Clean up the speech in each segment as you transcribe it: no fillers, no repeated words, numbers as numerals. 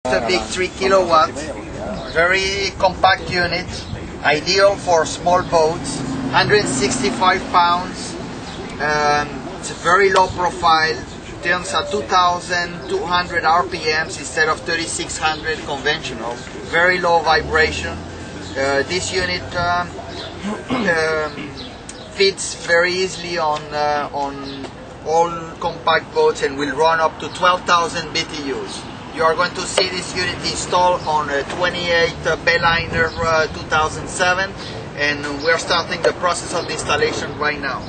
Westerbeke 3 kilowatt, very compact unit, ideal for small boats, 165 pounds, it's a very low profile, turns at 2,200 RPMs instead of 3,600 conventional, very low vibration. This unit fits very easily on all compact boats and will run up to 12,000 BTUs. You are going to see this unit installed on a 28 Bayliner 2007, and we're starting the process of the installation right now.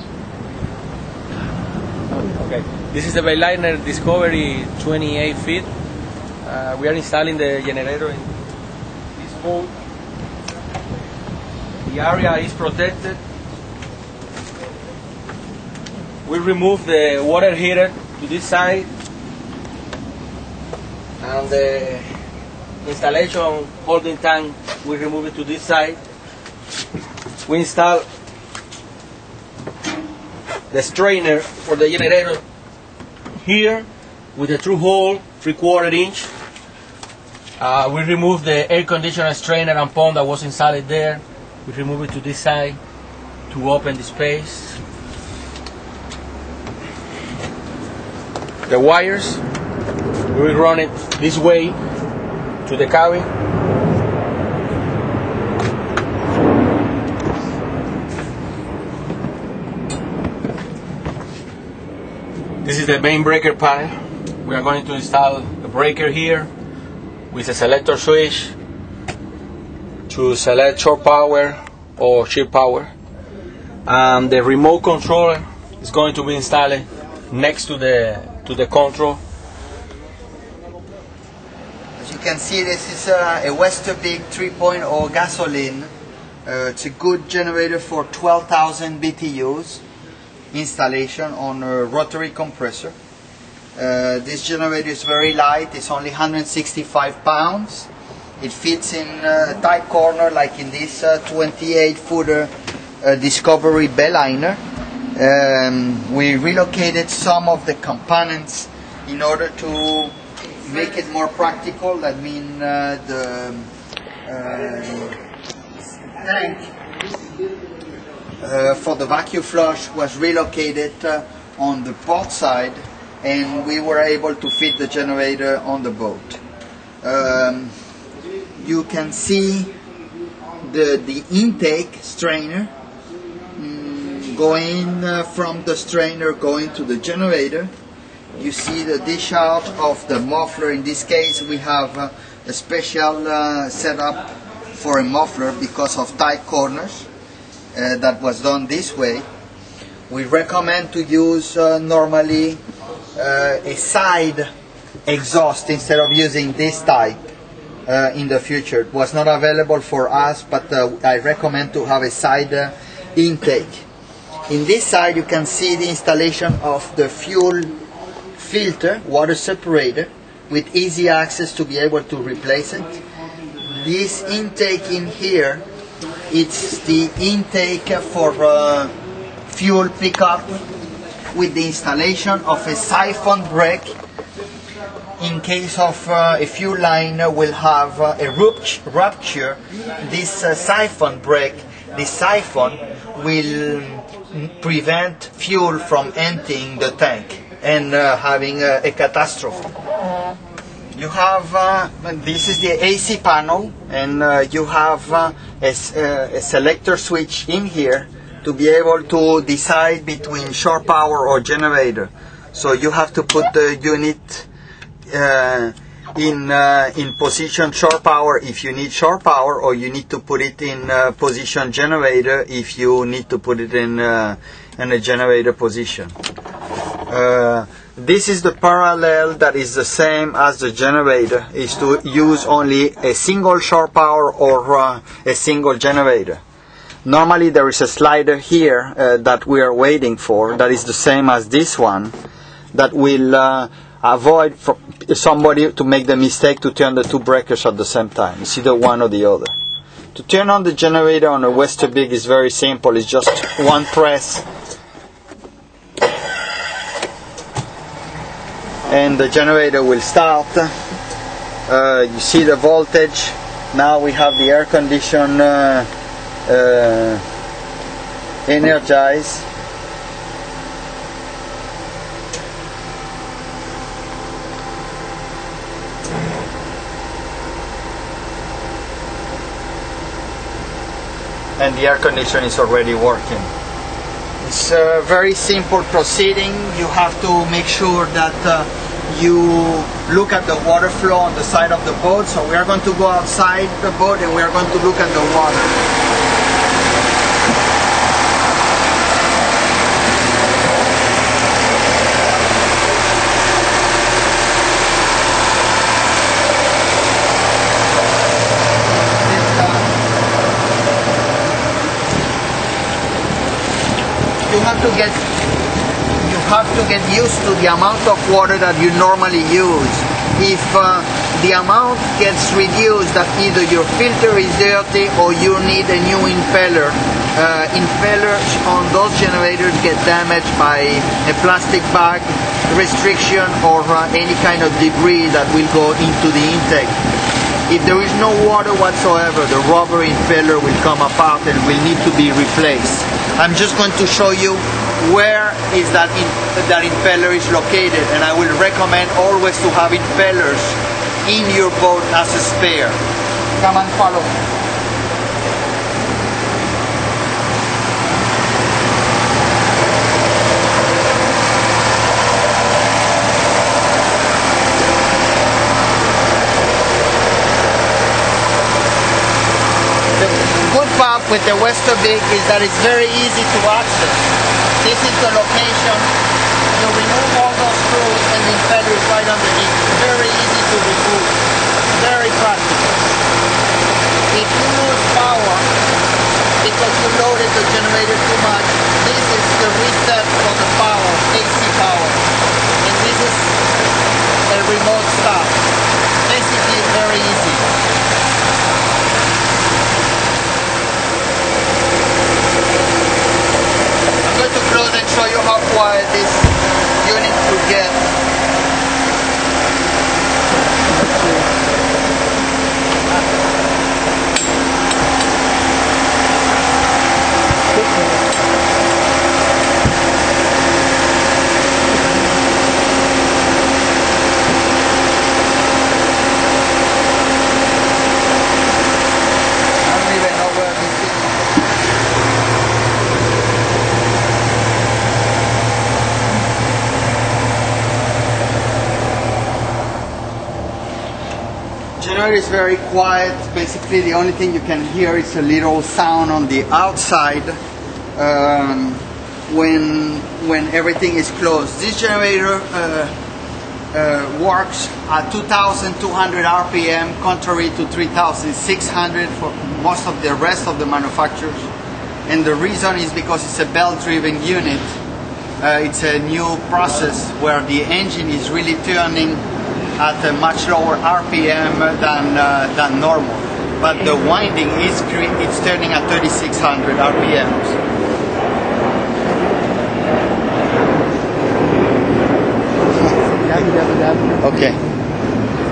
Okay, this is the Bayliner Discovery 28 feet. We are installing the generator in this boat. The area is protected. We remove the water heater to this side, and the installation holding tank, we remove it to this side. We install the strainer for the generator here with a through hole 3/4 inch. We remove the air conditioner strainer and pump that was installed there. We remove it to this side to open the space. The wires, we will run it this way to the cabin. This is the main breaker panel. We are going to install a breaker here with a selector switch to select shore power or ship power. The remote controller is going to be installed next to the control. As you can see, this is a Westerbeke 3.0 gasoline. It's a good generator for 12,000 BTUs. Installation on a rotary compressor. This generator is very light, it's only 165 pounds. It fits in a tight corner like in this 28-footer Discovery Bayliner. We relocated some of the components in order to make it more practical. That means the tank for the vacuum flush was relocated on the port side, and we were able to fit the generator on the boat. You can see the intake strainer going from the strainer going to the generator. You see the dish out of the muffler. In this case we have a special setup for a muffler because of tight corners. That was done this way. We recommend to use normally a side exhaust instead of using this type in the future. It was not available for us, but I recommend to have a side intake. In this side you can see the installation of the fuel filter, water separator, with easy access to be able to replace it. This intake in here, it's the intake for fuel pickup with the installation of a siphon brake. In case of a fuel line will have a rupture, this siphon brake, this siphon will prevent fuel from emptying the tank and having a catastrophe. You have, this is the AC panel, and you have a selector switch in here to be able to decide between shore power or generator. So you have to put the unit in position shore power if you need shore power, or you need to put it in position generator if you need to put it in a generator position. This is the parallel that is the same as the generator, is to use only a single shore power or a single generator. Normally there is a slider here that we are waiting for, that is the same as this one, that will avoid somebody to make the mistake to turn the two breakers at the same time. It's either one or the other. To turn on the generator on a Westerbeke is very simple. It's just one press and the generator will start. You see the voltage. Now we have the air condition energized. And the air condition is already working. It's a very simple proceeding. You have to make sure that you look at the water flow on the side of the boat. So we are going to go outside the boat and we are going to look at the water. You have to get used to the amount of water that you normally use. If the amount gets reduced, that either your filter is dirty or you need a new impeller. Impellers on those generators get damaged by a plastic bag restriction or any kind of debris that will go into the intake. If there is no water whatsoever, the rubber impeller will come apart and will need to be replaced. I'm just going to show you where is that impeller is located, and I will recommend always to have impellers in your boat as a spare. Come and follow me. With the Westerbeke is that it's very easy to access. This is the location. You remove all those screws and the impeller is right underneath. Very easy to remove. Very practical. If you lose power because you loaded the generator too much, this is the reset for the power, AC power. And this is a remote stop. Basically very easy. And show you how quiet this unit could get. I don't even know where this is. The generator is very quiet. Basically the only thing you can hear is a little sound on the outside when everything is closed. This generator works at 2,200 RPM contrary to 3,600 for most of the rest of the manufacturers, and the reason is because it's a belt driven unit. It's a new process where the engine is really turning at a much lower RPM than normal, but the winding is it's turning at 3,600 RPMs. Okay.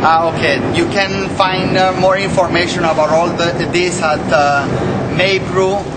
Okay. You can find more information about all this at MabruMarine.